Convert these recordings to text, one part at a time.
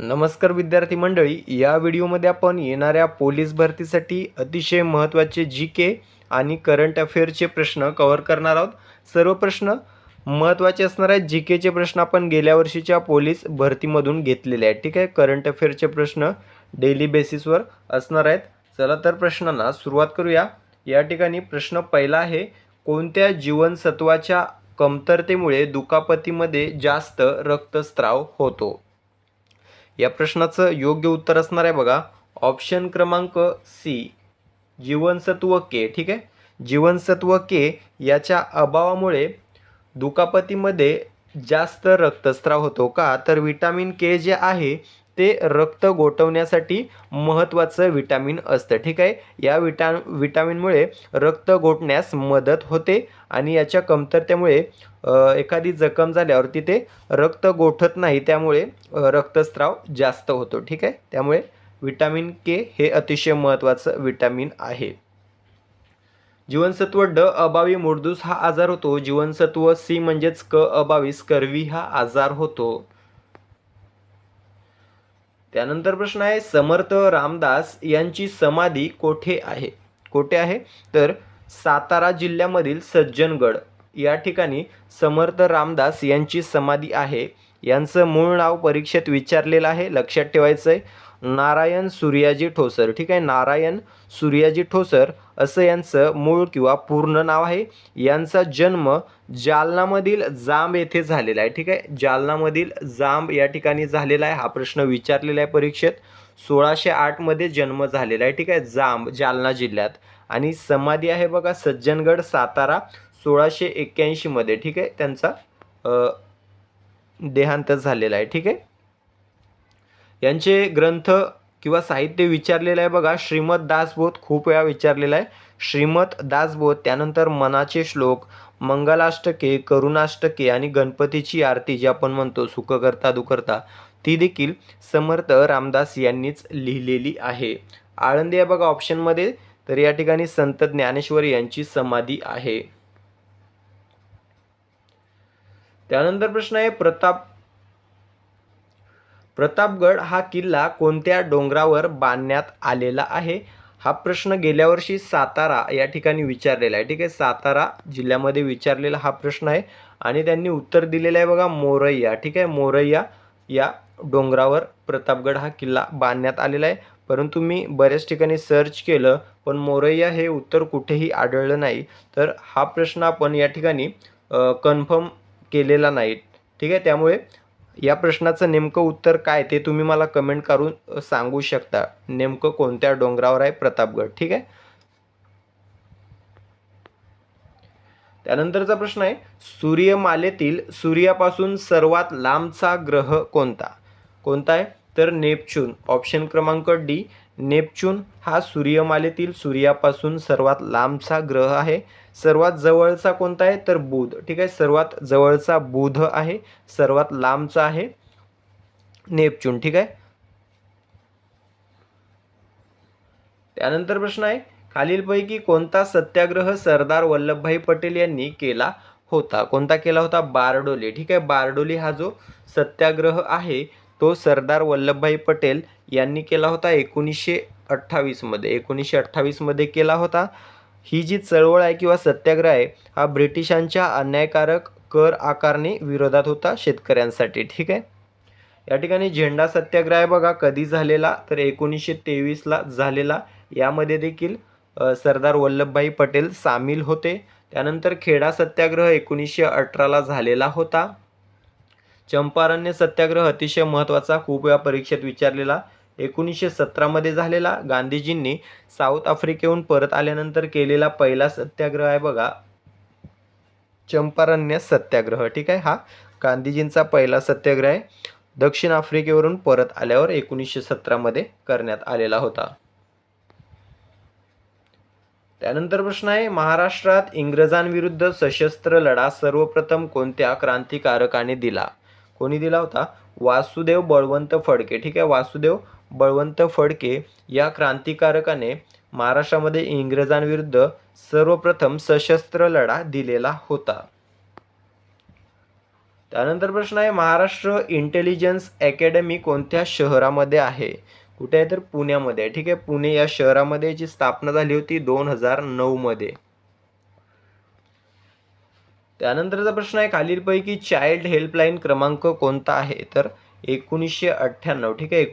नमस्कार विद्यार्थी मंडळी, या व्हिडिओमध्ये आपण येणाऱ्या पोलीस भरतीसाठी अतिशय महत्त्वाचे जी.के. आणि करंट अफेअरचे प्रश्न कव्हर करणार आहोत. सर्व प्रश्न महत्त्वाचे असणार आहेत. जी.केचे प्रश्न आपण गेल्या वर्षीच्या पोलीस भरतीमधून घेतलेले आहेत. ठीक आहे. करंट अफेअरचे प्रश्न डेली बेसिसवर असणार आहेत. चला तर प्रश्नांना सुरुवात करूया. या ठिकाणी प्रश्न पहिला आहे, कोणत्या जीवनसत्वाच्या कमतरतेमुळे दुखापतीमध्ये जास्त रक्तस्राव होतो? या प्रश्नाचं योग्य उत्तर असणार आहे बघा, ऑप्शन क्रमांक सी, जीवनसत्व के. ठीक आहे. जीवनसत्व के याच्या अभावामुळे दुखापतीमध्ये जास्त रक्तस्राव होतो का? तर विटामिन के जे आहे ते रक्त गोठवण्यासाठी महत्त्वाचं विटामिन असतं. ठीक आहे. या विटामिनमुळे रक्त गोठण्यास मदत होते आणि याच्या कमतरतेमुळे एखादी जखम झाल्यावर तिथे रक्त गोठत नाही, त्यामुळे रक्तस्राव जास्त होतो. ठीक आहे. त्यामुळे विटामिन के हे अतिशय महत्त्वाचं विटामिन आहे. जीवनसत्व ड अभावी मुरदूस हा आजार होतो. जीवनसत्व सी म्हणजेच क अभावी स्कर्वी हा आजार होतो. त्यानंतर प्रश्न आहे, समर्थ रामदास यांची समाधी कोठे आहे? कोठे आहे? तर सातारा जिल्ह्यामधील सज्जनगड या ठिकाणी समर्थ रामदास यांची समाधी आहे. यांचं मूळ नाव परीक्षेत विचारलेलं आहे, लक्षात ठेवायचं आहे. नारायण सूर्याजी ठोसर. ठीक आहे. नारायण सूर्याजी ठोसर असं यांचं मूळ किंवा पूर्ण नाव आहे. यांचा जन्म जालनामधील जांब येथे झालेला आहे. ठीक आहे. जालनामधील जांब या ठिकाणी झालेला आहे. हा प्रश्न विचारलेला आहे परीक्षेत. 1608 मध्ये जन्म झालेला आहे. ठीक आहे. जांब जालना जिल्ह्यात. आणि समाधी आहे बघा सज्जनगड सातारा 1681 मध्ये. ठीक आहे. त्यांचा देहांत झालेला आहे. ठीक आहे. यांचे ग्रंथ किंवा साहित्य विचारलेलं आहे बघा, श्रीमद दासबोध खूप वेळा विचारलेला आहे. श्रीमद दासबोध, त्यानंतर मनाचे श्लोक, मंगलाष्टके, करुणाष्टके आणि गणपतीची आरती जी आपण म्हणतो सुखकर्ता दुखकर्ता, ती देखील समर्थ रामदास यांनीच लिहिलेली आहे. आळंदी आहे बघा ऑप्शनमध्ये, तर या ठिकाणी संत ज्ञानेश्वर यांची समाधी आहे. त्यानंतर प्रश्न आहे, प्रतापगड हा किल्ला कोणत्या डोंगरावर बांधण्यात आलेला आहे? हा प्रश्न गेल्या वर्षी सातारा या ठिकाणी विचारलेला आहे. ठीक आहे. सातारा जिल्ह्यामध्ये विचारलेला हा प्रश्न आहे आणि त्यांनी उत्तर दिलेलं आहे बघा, मोरैया. ठीक आहे. मोरैया या डोंगरावर प्रतापगड हा किल्ला बांधण्यात आलेला आहे. परंतु मी बऱ्याच ठिकाणी सर्च केलं, पण मोरैया हे उत्तर कुठेही आढळलं नाही. तर हा प्रश्न आपण या ठिकाणी कन्फर्म केलेला नाही. ठीक आहे. त्यामुळे या प्रश्नाचं नेमकं उत्तर काय ते तुम्ही मला कमेंट करून सांगू शकता. नेमकं कोणत्या डोंगरावर आहे प्रतापगड? ठीक आहे. त्यानंतरचा प्रश्न आहे, सूर्यमालेतील सूर्यापासून सर्वात लांबचा ग्रह कोणता? कोणता आहे? तर नेपच्यून. ऑप्शन क्रमांक डी, नेपच्यून हा सूर्यमालेतील सूर्यापासून सर्वात लांबचा ग्रह आहे. सर्वात जवळचा कोणता आहे? तर बुध. ठीक आहे. सर्वात जवळचा बुध आहे. सर्वात लांबचा आहे नेपच्यून. ठीक आहे. त्यानंतर प्रश्न आहे, खालीलपैकी कोणता सत्याग्रह सरदार वल्लभभाई पटेल यांनी केला होता? कोणता केला होता? बारडोली. ठीक आहे. बारडोली हा जो सत्याग्रह आहे तो सरदार वल्लभभाई पटेल यांनी केला होता 1928 मध्ये. 1928 मध्ये केला होता. ही जी चळवळ आहे किंवा सत्याग्रह आहे हा ब्रिटिशांच्या अन्यायकारक कर आकारणी विरोधात होता शेतकऱ्यांसाठी. ठीक आहे. या ठिकाणी झेंडा सत्याग्रह आहे बघा, कधी झालेला? तर 1923ला झालेला. यामध्ये देखील सरदार वल्लभभाई पटेल सामील होते. त्यानंतर खेडा सत्याग्रह 1918ला झालेला होता. चंपारण्य सत्याग्रह अतिशय महत्त्वाचा, खूप वेळा परीक्षेत विचारलेला, 1917 मध्ये झालेला. गांधीजींनी साऊथ आफ्रिकेहून परत आल्यानंतर केलेला पहिला सत्याग्रह आहे बघा चंपारण्य सत्याग्रह. ठीक आहे. हा गांधीजींचा पहिला सत्याग्रह आहे. दक्षिण आफ्रिकेवरून परत आल्यावर 1917 मध्ये करण्यात आलेला होता. त्यानंतर प्रश्न आहे, महाराष्ट्रात इंग्रजांविरुद्ध सशस्त्र लढा सर्वप्रथम कोणत्या क्रांतिकारकाने दिला? कोणी दिला होता? वासुदेव बळवंत फडके. ठीक आहे. वासुदेव बळवंत फडके या क्रांतिकारकाने महाराष्ट्रामध्ये इंग्रजांविरुद्ध सर्वप्रथम सशस्त्र लढा दिलेला होता. त्यानंतर प्रश्न आहे महाराष्ट्र इंटेलिजन्स अकॅडमी कोणत्या शहरामध्ये आहे? कुठे आहे तर पुण्यामध्ये आहे. ठीक आहे, पुणे या शहरामध्ये याची स्थापना झाली होती 2009 मध्ये. त्यानंतरचा प्रश्न आहे खालीलपैकी चाइल्ड हेल्पलाईन क्रमांक कोणता आहे? तर 1998. ठीक आहे,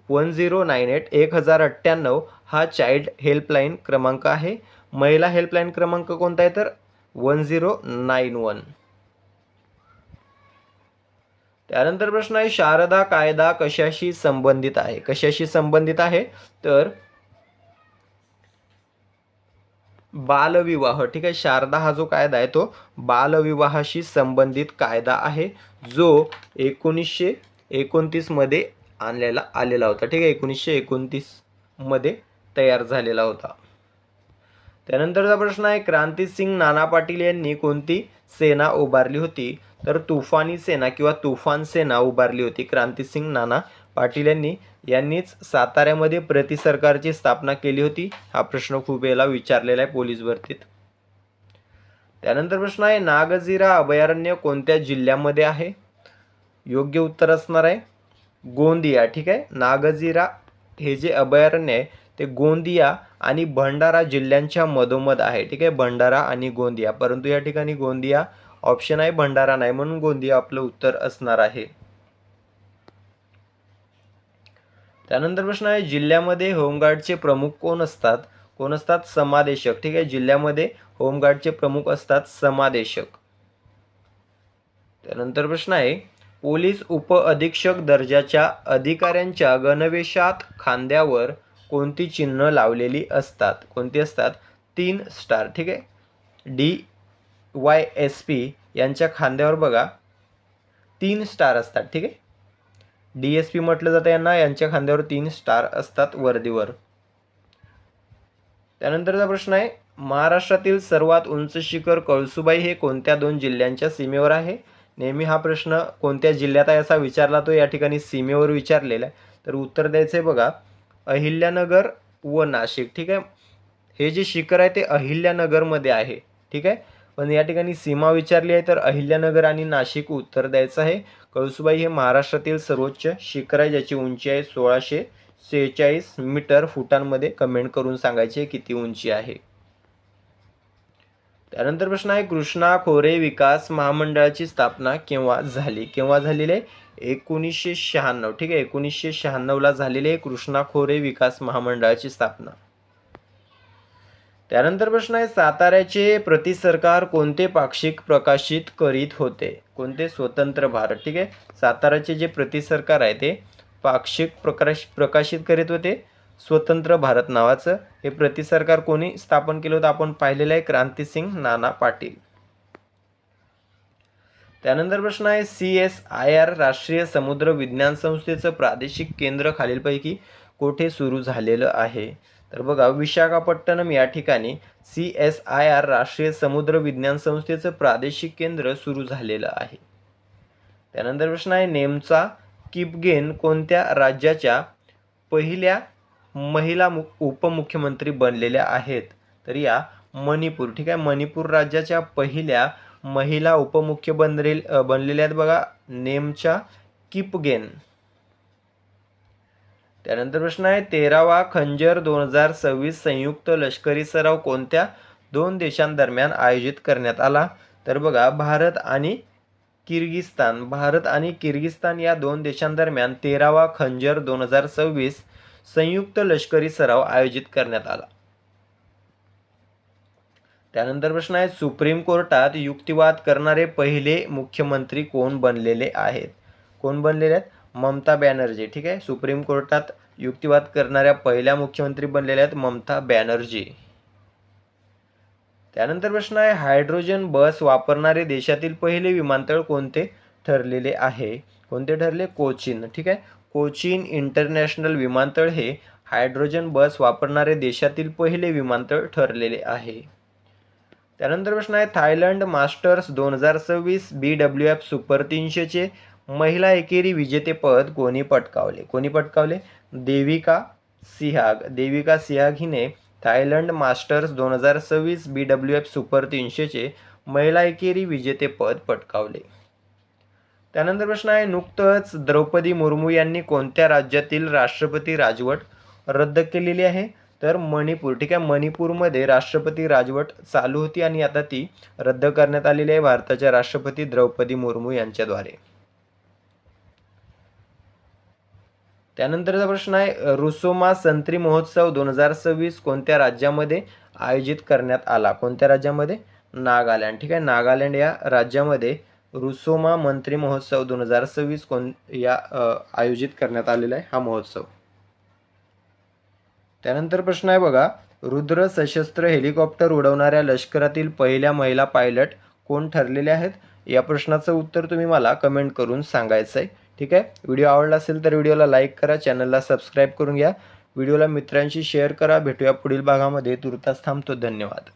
1098 हा चाइल्ड हेल्पलाईन क्रमांक आहे. महिला हेल्पलाईन क्रमांक कोणता आहे तर 1091. त्यानंतर प्रश्न आहे शारदा कायदा कशाशी संबंधित आहे? कशाशी संबंधित आहे तर बालविवाह. ठीक आहे, शारदा हा जो कायदा आहे तो बालविवाहाशी संबंधित कायदा आहे, जो 1929 मध्ये आलेला होता. ठीक आहे, 1929 मध्ये तयार झालेला होता. त्यानंतरचा प्रश्न आहे क्रांतिसिंग नाना पाटील यांनी कोणती सेना उभारली होती? तर तुफानी सेना किंवा तुफान सेना उभारली होती. क्रांतिसिंग नाना पाटील यांनीच साताऱ्यामध्ये प्रतिसरकारची स्थापना केली होती. हा प्रश्न खूप वेळेला विचारलेला आहे पोलीस भरतीत. त्यानंतर प्रश्न आहे नागझिरा अभयारण्य कोणत्या जिल्ह्यामध्ये आहे? योग्य उत्तर असणार आहे गोंदिया. ठीक आहे, नागझिरा हे जे अभयारण्य आहे ते गोंदिया आणि भंडारा जिल्ह्यांच्या मधोमध आहे. ठीक आहे, भंडारा आणि गोंदिया, परंतु या ठिकाणी गोंदिया ऑप्शन आहे, भंडारा नाही, म्हणून गोंदिया आपलं उत्तर असणार आहे. त्यानंतर प्रश्न आहे जिल्ह्यामध्ये होमगार्डचे प्रमुख कोण असतात? कोण असतात? समादेशक. ठीक आहे, जिल्ह्यामध्ये होमगार्डचे प्रमुख असतात समादेशक. त्यानंतर प्रश्न आहे पोलीस उप अधीक्षक दर्जाच्या अधिकाऱ्यांच्या गणवेशात खांद्यावर कोणती चिन्ह लावलेली असतात? कोणती असतात? 3 स्टार. ठीक आहे, DYSP यांच्या खांद्यावर बघा 3 स्टार असतात. ठीक आहे, DSP म्हटलं जातं यांना, यांच्या खांद्यावर 3 स्टार असतात वर्दीवर. त्यानंतरचा प्रश्न आहे महाराष्ट्रातील सर्वात उंच शिखर कळसुबाई हे कोणत्या 2 जिल्ह्यांच्या सीमेवर आहे? नेहमी हा प्रश्न कोणत्या जिल्ह्यात आहे असा विचारला, तो या ठिकाणी सीमेवर विचारलेला आहे. तर उत्तर द्यायचं आहे बघा अहिल्यानगर व नाशिक. ठीक आहे, हे जे शिखर आहे ते अहिल्यानगरमध्ये आहे. ठीक आहे, पण या ठिकाणी सीमा विचारली आहे तर अहिल्यानगर आणि नाशिक उत्तर द्यायचं आहे. कळसुबाई हे महाराष्ट्रातील सर्वोच्च शिखर आहे, ज्याची उंची आहे 1646 मीटर. फुटांमध्ये कमेंट करून सांगायचे किती उंची आहे. त्यानंतर प्रश्न आहे कृष्णा खोरे विकास महामंडळाची स्थापना केव्हा झाली? केव्हा झालेली आहे? 1996. ठीक आहे, 1996ला झालेली आहे कृष्णा खोरे विकास महामंडळाची स्थापना. त्यानंतर प्रश्न आहे साताऱ्याचे प्रतिसरकार कोणते पाक्षिक प्रकाशित करीत होते? कोणते? स्वतंत्र भारत. ठीक आहे, साताऱ्याचे जे प्रतिसरकार आहे ते पाक्षिक प्रकाशित करीत होते, स्वतंत्र भारत नावाचं. हे प्रतिसरकार कोणी स्थापन केलं होतं आपण पाहिलेलं आहे, क्रांतिसिंग नाना पाटील. त्यानंतर प्रश्न आहे CSIR राष्ट्रीय समुद्र विज्ञान संस्थेचं प्रादेशिक केंद्र खालीलपैकी कोठे सुरू झालेलं आहे? तर बघा विशाखापट्टणम या ठिकाणी CSIR राष्ट्रीय समुद्र विज्ञान संस्थेचं प्रादेशिक केंद्र सुरू झालेलं आहे. त्यानंतर प्रश्न आहे नेमचा किपगेन कोणत्या राज्याच्या पहिल्या महिला उपमुख्यमंत्री बनलेल्या आहेत? तर या मणिपूर. ठीक आहे, मणिपूर राज्याच्या पहिल्या महिला उपमुख्य बनलेल्या आहेत बघा नेमच्या किपगेन. त्यानंतर प्रश्न आहे 13वा खंजर 2026 संयुक्त लष्करी सराव कोणत्या 2 देशांदरम्यान आयोजित करण्यात आला? तर बघा भारत आणि किर्गिस्तान या 2 देशांदरम्यान 13वा खंजर 2026 संयुक्त लष्करी सराव आयोजित करण्यात आला. त्यानंतर प्रश्न आहे सुप्रीम कोर्टात युक्तिवाद करणारे पहिले मुख्यमंत्री कोण बनलेले आहेत? कोण बनलेले आहेत? ममता बॅनर्जी. ठीक आहे, सुप्रीम कोर्टात युक्तिवाद करणाऱ्या पहिल्या मुख्यमंत्री बनलेल्या आहेत ममता बॅनर्जी. त्यानंतर प्रश्न आहे हायड्रोजन बस वापरणारे देशातील पहिले विमानतळ कोणते ठरलेले आहे? कोणते ठरले? कोचीन. ठीक आहे, कोचीन इंटरनॅशनल विमानतळ हे हायड्रोजन बस वापरणारे देशातील पहिले विमानतळ ठरलेले आहे. त्यानंतर प्रश्न आहे थायलंड मास्टर्स 2026 BWF सुपर 300चे महिला एकेरी विजेतेपद कोणी पटकावले? कोणी पटकावले? देविका सिहाग. देविका सिहाग हिने थायलंड मास्टर्स 2026 BWF सुपर 300चे महिला एकेरी विजेतेपद पटकावले? त्यानंतर प्रश्न आहे, नुकतंच द्रौपदी मुर्मू यांनी कोणत्या राज्यातील राष्ट्रपती राजवट रद्द केलेली आहे? तर मणिपूर. ठीक आहे, मणिपूरमध्ये राष्ट्रपती राजवट चालू होती आणि आता ती रद्द करण्यात आलेली आहे भारताच्या राष्ट्रपती द्रौपदी मुर्मू यांच्याद्वारे. त्यानंतरचा प्रश्न आहे, रुसोमा संत्री महोत्सव 2026 कोणत्या राज्यामध्ये आयोजित करण्यात आला? कोणत्या राज्यामध्ये? नागालँड. ठीक आहे, नागालँड या राज्यामध्ये रुसोमा मंत्री महोत्सव 2026 आयोजित करण्यात आलेला आहे हा महोत्सव. त्यानंतर प्रश्न आहे बघा, रुद्र सशस्त्र हेलिकॉप्टर उडवणाऱ्या लष्करातील पहिल्या महिला पायलट कोण ठरलेल्या आहेत? या प्रश्नाचं उत्तर तुम्ही मला कमेंट करून सांगायचं आहे. ठीक आहे, व्हिडिओ आवडला असेल तर व्हिडिओला लाईक करा, चॅनलला सबस्क्राईब करून घ्या, व्हिडिओला मित्रांशी शेअर करा. भेटूया पुढील भागामध्ये. तुर्तास थांबतो. धन्यवाद.